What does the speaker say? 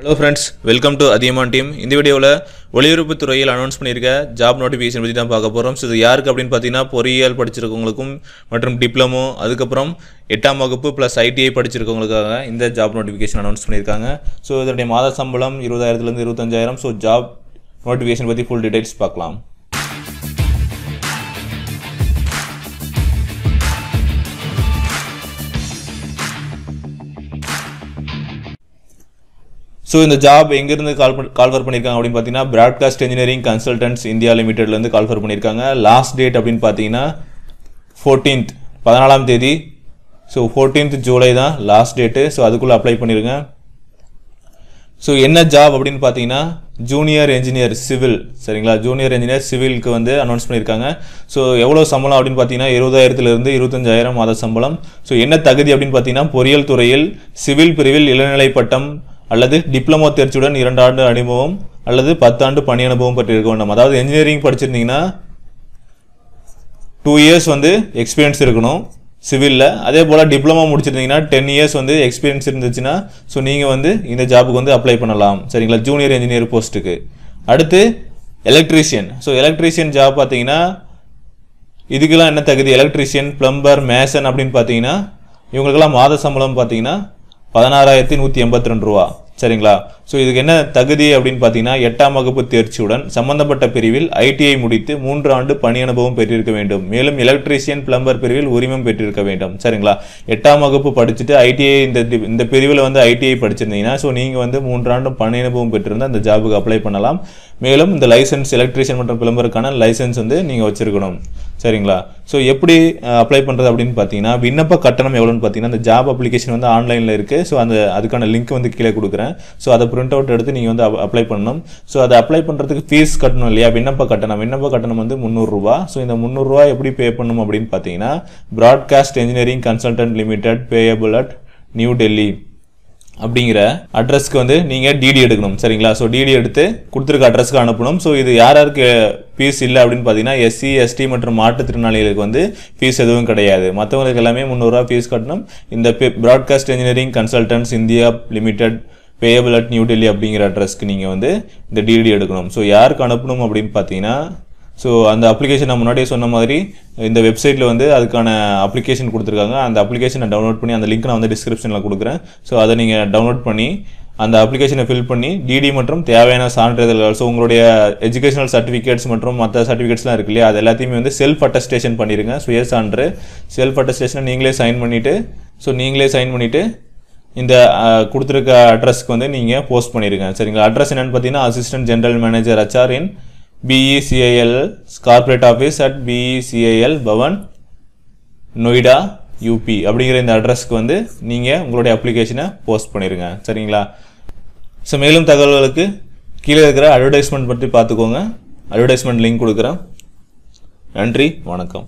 Hello friends, welcome to Adhiyaman team. இந்த வீடியோல ஒளிபரப்பு துறையில் அனௌன்ஸ் பண்ணிருக்க ஜாப் நோட்டிஃபிகேஷன் பத்தி தான் பார்க்க போறோம். சோ இது யாருக்கு அப்படினு பாத்தீங்கன்னா பொறியியல் படிச்சிருக்கவங்களுக்கும் மற்றும் டிப்ளமோ அதுக்கு அப்புறம் 8ஆம் வகுப்பு plus ITI படிச்சிருக்கவங்களுக்காக இந்த ஜாப் நோட்டிஃபிகேஷன் அனௌன்ஸ் பண்ணிருக்காங்க. சோ இதோட மாத சம்பளம் 20000 ல இருந்து 25000. சோ ஜாப் நோட்டிஃபிகேஷன் பத்தி full details பார்க்கலாம். So in the job எங்கிருந்து கால்வர் பண்ணிருக்காங்க அப்படினு பாத்தீங்கன்னா பிராட்காஸ்ட் இன்ஜினியரிங் கன்சல்டன்ட்ஸ் இந்தியா லிமிடெட்ல இருந்து கால்வர் பண்ணிருக்காங்க. லாஸ்ட் டேட் அப்படினு பாத்தீங்கன்னா 14th 14ஆம் தேதி. சோ 14th ஜூலை தான் லாஸ்ட் டேட். சோ அதுக்குள்ள அப்ளை பண்ணிருங்க. சோ என்ன ஜாப் அப்படினு பாத்தீங்கன்னா ஜூனியர் இன்ஜினியர் சிவில் சரிங்களா ஜூனியர் இன்ஜினியர் சிவிலுக்கு வந்து அனௌன்ஸ் பண்ணிருக்காங்க. சோ எவ்வளவு சம்பளம் அப்படினு பாத்தீங்கன்னா 20000 ல இருந்து 25000 மாத சம்பளம். சோ என்ன தகுதி அப்படினு பாத்தீங்கன்னா பொறியியல் துறையில் சிவில் பிரிவில் இளநிலை பட்டம் அல்லது டிப்ளமோ தேர்ச்சியுடன் 2 ஆண்டு அனுபவம் அல்லது 10 ஆண்டு பணி அனுபவம் பெற்றிருக்க வேண்டும். அதாவது இன்ஜினியரிங் படிச்சிருந்தீங்கன்னா 2 இயர்ஸ் வந்து எக்ஸ்பீரியன்ஸ் இருக்கணும் சிவில்ல. அதே போல டிப்ளமோ முடிச்சிருந்தீங்கன்னா 10 இயர்ஸ் வந்து எக்ஸ்பீரியன்ஸ் இருந்துச்சுன்னா சோ நீங்க வந்து இந்த ஜாபுக்கு வந்து அப்ளை பண்ணலாம் சரிங்களா ஜூனியர் இன்ஜினியர் போஸ்ட்டுக்கு. அடுத்து எலக்ட்ரீஷியன். சோ எலக்ட்ரீஷியன் ஜாப் பாத்தீங்கன்னா இதுக்கெல்லாம் என்ன தகுதி எலக்ட்ரீஷியன் பிளம்பர் மேசன் அப்படினு பாத்தீங்கன்னா இவங்களுக்கெல்லாம் மாத சம்பளம் பாத்தீங்கன்னா 16182 ரூபாய் சரிங்களா. சோ இதுக்கு என்ன தகுதி அப்படினு பாத்தீங்கன்னா 8ஆம் வகுப்பு தேர்ச்சியுடன் சம்பந்தப்பட்ட பிரிவில் ITI முடித்து 3 ஆண்டு பணி அனுபவம் பெற்றிருக்க வேண்டும். மேலும் எலக்ட்ரீஷியன் பிளம்பர் பிரிவில் உரிமம் பெற்றிருக்க வேண்டும் சரிங்களா. 8ஆம் வகுப்பு படிச்சிட்டு ITI இந்த பிரிவில் வந்து ITI படிச்சிருந்தீங்கன்னா சோ நீங்க வந்து 3 ஆண்டு பணி அனுபவம் பெற்றிருந்தா இந்த ஜாபுக்கு அப்ளை பண்ணலாம். மேலும் இந்த லைசென்ஸ் எலக்ட்ரீஷியன் மற்றும் பிளம்பருக்கான லைசென்ஸ் வந்து நீங்க வச்சிருக்கணும் சரிங்களா. சோ எப்படி அப்ளை பண்றது அப்படினு பாத்தீங்கன்னா விண்ணப்ப கட்டணம் எவ்வளவுன்னு பாத்தீங்கன்னா இந்த ஜாப் அப்ளிகேஷன் வந்து ஆன்லைன்ல இருக்கு. சோ அதுக்கான லிங்க் வந்து கீழே கொடுக்கிறேன். சோ அதை பிரிண்ட் அவுட் எடுத்து நீங்க வந்து அப்ளை பண்ணணும். சோ அதை அப்ளை பண்றதுக்கு ஃபீஸ் கட்டணும் இல்லையா விண்ணப்ப கட்டணம் வந்து 300 ரூபாய். சோ இந்த 300 ரூபாய் எப்படி பே பண்ணணும் அப்படினு பாத்தீங்கன்னா broadcast engineering consultant limited payable at new Delhi அப்படிங்கிற அட்ரஸ்க்கு வந்து நீங்க டிடி எடுக்கணும் சரிங்களா. சோ டிடி எடுத்து கொடுத்திருக்க அட்ரஸ்க்கு அனுப்பணும். சோ இது யாருக்கு ஃபீஸ் இல்ல அப்படினு பாத்தீங்கன்னா SC ST மற்றும் மாற்றுத்திறனாளிகளுக்கு வந்து ஃபீஸ் எதுவும் கிடையாது. மத்தவங்களுக்கு எல்லாமே 300 ரூபாய் ஃபீஸ் கட்டணும். இந்த broadcast engineering consultants India limited payable at new Delhi அப்படிங்கிற அட்ரஸ்க்கு நீங்க வந்து இந்த டிடி எடுக்கணும். சோ யாருக்கு அனுப்பணும் அப்படினு பாத்தீங்கன்னா சோ அந்த அப்ளிகேஷன் நான் முன்னாடியே சொன்ன மாதிரி இந்த வெப்சைட்ல வந்து அதுக்கான அப்ளிகேஷன் கொடுத்திருக்காங்க. அந்த அப்ளிகேஷனை டவுன்லோட் பண்ணி அந்த லிங்க் நான் வந்து டிஸ்கிரிப்ஷன்ல கொடுக்கிறேன். சோ அதை நீங்க டவுன்லோட் பண்ணி அந்த அப்ளிகேஷனை ஃபில் பண்ணி டிடி மற்றும் தேவையான சான்றிதழ்கள் சோ உங்களுடைய எஜுகேஷனல் சர்டிஃபிகேட்ஸ் மற்றும் மற்ற சர்டிஃபிகேட்ஸ்லாம் இருக்கு இல்லையா அது எல்லாத்தையுமே வந்து செல்ஃப் அட்டஸ்டேஷன் பண்ணிருங்க. சுய சான்று செல்ஃப் அட்டஸ்டேஷனை நீங்களே சைன் பண்ணிட்டு இந்த கொடுத்திருக்க அட்ரஸ்க்கு வந்து நீங்க போஸ்ட் பண்ணிருங்க சரிங்களா. அட்ரஸ் என்னன்னு பாத்தீங்கன்னா assistant general manager HR in BECIL corporate office at BECIL Bhawan Noida UP அப்படிங்கிற இந்த அட்ரஸ்க்கு வந்து நீங்க உங்களுடைய அப்ளிகேஷனை போஸ்ட் பண்ணிருங்க சரிங்களா. ஸோ மேலும் தகவல்களுக்கு கீழே இருக்கிற அட்வர்டைஸ்மெண்ட் பற்றி பார்த்துக்கோங்க. அட்வர்டைஸ்மெண்ட் லிங்க் கொடுக்குறேன். நன்றி வணக்கம்.